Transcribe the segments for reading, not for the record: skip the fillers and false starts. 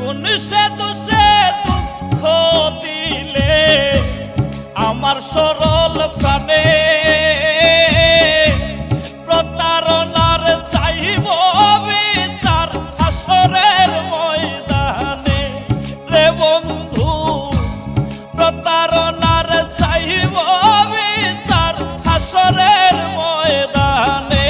কোন সে দোষে দুঃখ দিলে আমার সরল প্রাণে প্রতারণার চাইব বিচার হাসরের ময়দানে রে বন্ধু প্রতারণার চাইব বিচার হাসরের ময়দানে।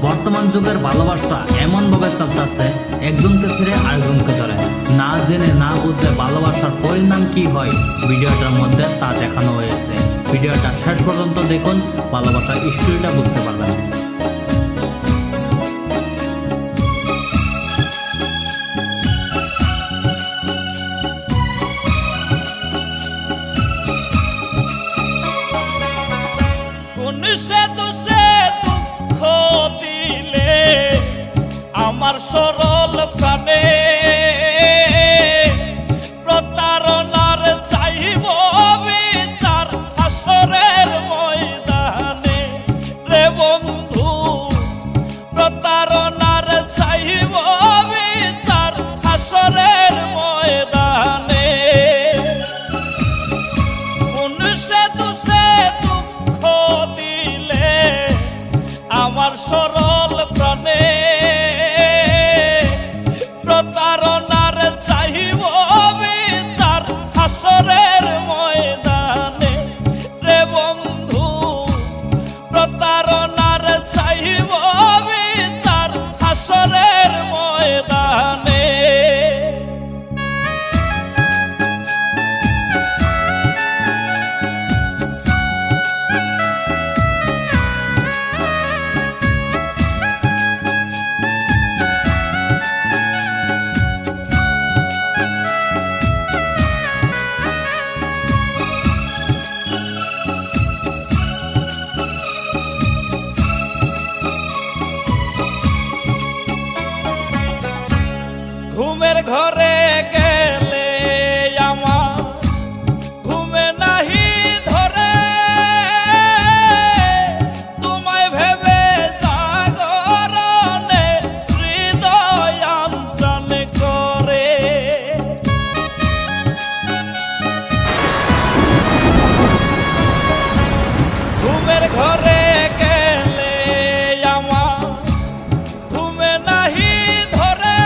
বর্তমান যুগের ভালোবাসা এমন ভাবে চলতেছে, একজনকে ছেড়ে আরেকজনকে ধরে, না জেনে না বুঝে ভালোবাসার পরিণাম কি হয় ভিডিওটার মধ্যে তা দেখানো হয়েছে। ভিডিওটা শেষ পর্যন্ত দেখুন, ভালোবাসার স্টোরিটা বুঝতে পারবেন। কোন সে দোষে দুঃখ দিলে আমার সরল প্রাণে প্রতারণার চাইব বিচার হাসরের ময়দানে রে বন্ধু প্রতারণার চাইব বিচার হাসরের ময়দানে। কোন সে দোষে দুঃখ দিলে আমার সরল প্রাণে প্রতারণার চাইব বিচার হাসরের ময়দানে রে বন্ধু প্রতারণার চাইব বিচার হাসরের ময়দানে। ঘুমের ঘরে গেলে আমার ঘুমে নাহি ধরে তোমায় ভেবে জাগরণে হৃদয় আঞ্চল করে। ঘুমের ঘরে গেলে আমার ঘুমে নাহি ধরে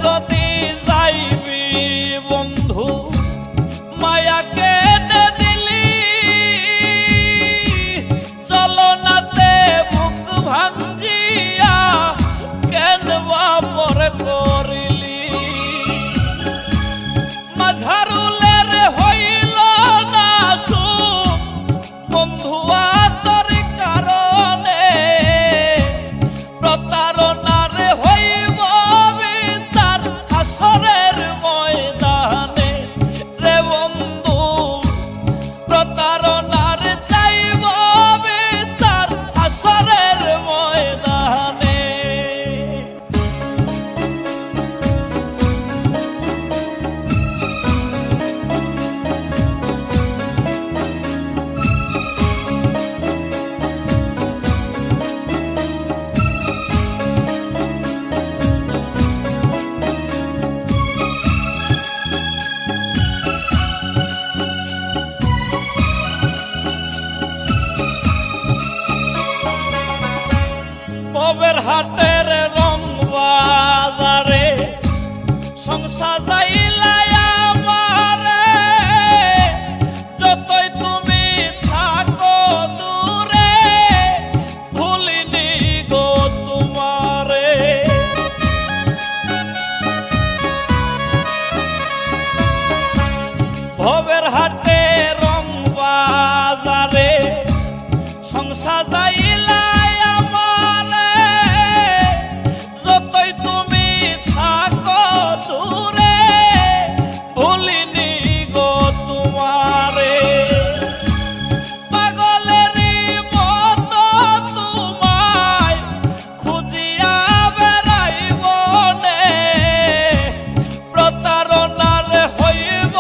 যদি যাইবি বন্ধু মায়া কেনে দিলি চলো নাতে বুক ভাঞ্জিয়া কেন বাপর করিলি মাঝারুলের হইল না সুখ বন্ধুয়া তোর কারণে প্রতারণার হইব বিচার আসরের ময়দানে রে বন্ধু প্রতারণার চাইব বিচার আসরের ময়দানে পবের হাটের রং বাজারে সংসার যাইলাই আমারে যতই তুমি থাকো দূরে ভুলিনি গো তোমারে ভবের হাটে রং বাজারে সংসার যাইলাই আমারে যতই তুমি থাকো দূরে ভুলিনি গো তোমারে পাগলেরই মতো তোমায় খুঁজিয়া বেড়াইব নে প্রতারণার হইব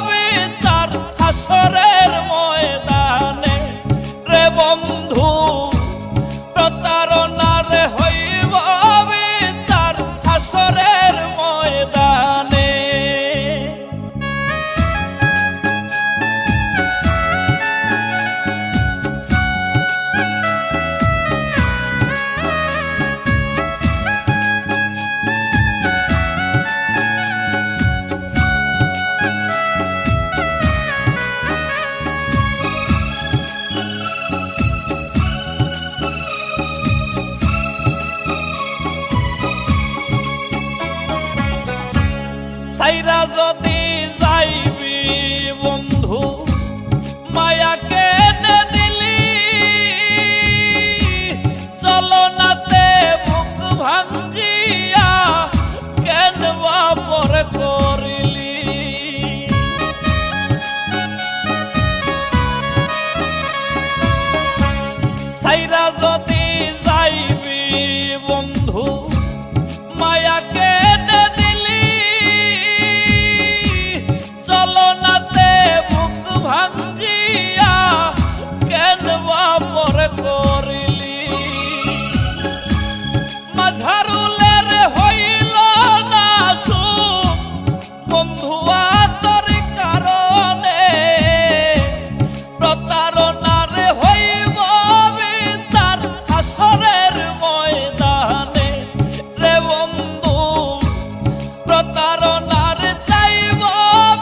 বিচার আসরের ময়দানে রে বন্ধু প্রতারণার হইব বিচার আসরের ময়দানে সাইরা যদি যাইবি বন্ধু মায়া কেনে দিলি চলো নাতে বুক ভাঞ্জিয়া কেন বাপর করিলি সাইরা যদি যাইবি বন্ধু মায়া কেনে দিলি চলো নাতে বুক ভাঞ্জিয়া কেন বাপর করিলি মাঝারুলের হইল না সুখ বন্ধুয়া তোর কারণে প্রতারণার হইব বিচার আসরের ময়দানে রে বন্ধু প্রতারণার চাইব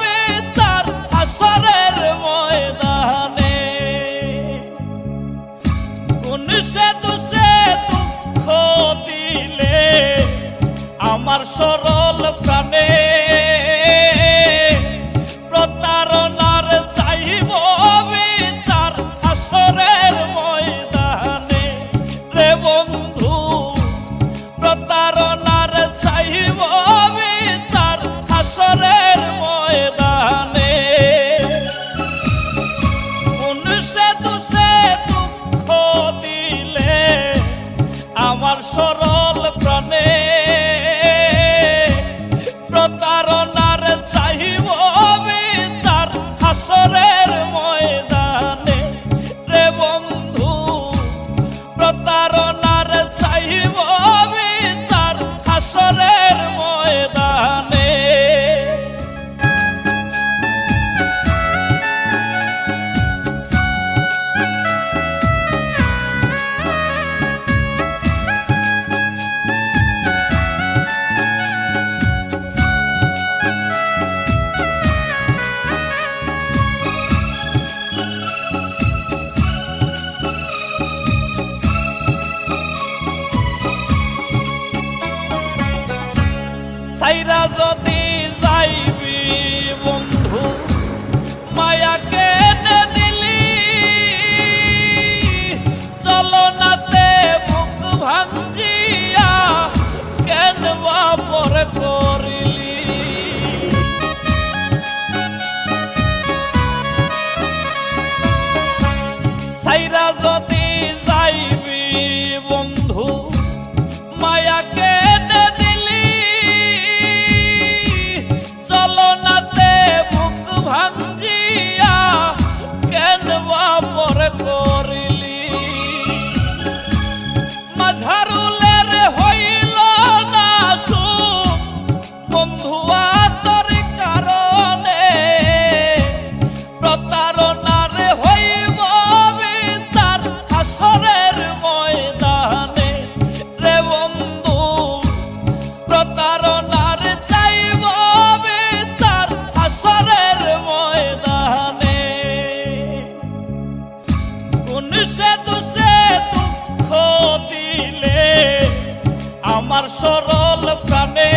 বিচার আসরের ময়দানে কোন সে দোষে দুঃখ দিলে আমার সরল প্রাণে প্রতারণার চাইব বিচার আসরের ময়দানে রে বন্ধু প্রতারণার চাইব বিচার আসরের ময়দানে কোন সে দোষে দুঃখ দিলে আমার সরল প্রাণে প্রতারণার চাইব বিচার আসরের ময়দানে রে বন্ধু প্রতারণার চাইব বিচার আসরের ময়দানে সাইরা যদি যাইবি বন্ধু মায়াকে এনে দিলি চলো নাতে বুক ভাঙ্গিয়া কেন বাপর করিলি সাইরা যদি যাইবি বন্ধু মায়াকে এনে দিলি চলো নাতে বুক ভাঙ্গিয়া কেন বাপর করিলি মাঝারুলের হইল না সুখ বন্ধুয়া তোর কারণে প্রতারণার হইব বিচার হাসরের ময়দানে রে বন্ধু প্রতারণার চাইব বিচার হাসরের ময়দানে কোন সে দোষে দুঃখ দিলে আমার সরল প্রাণে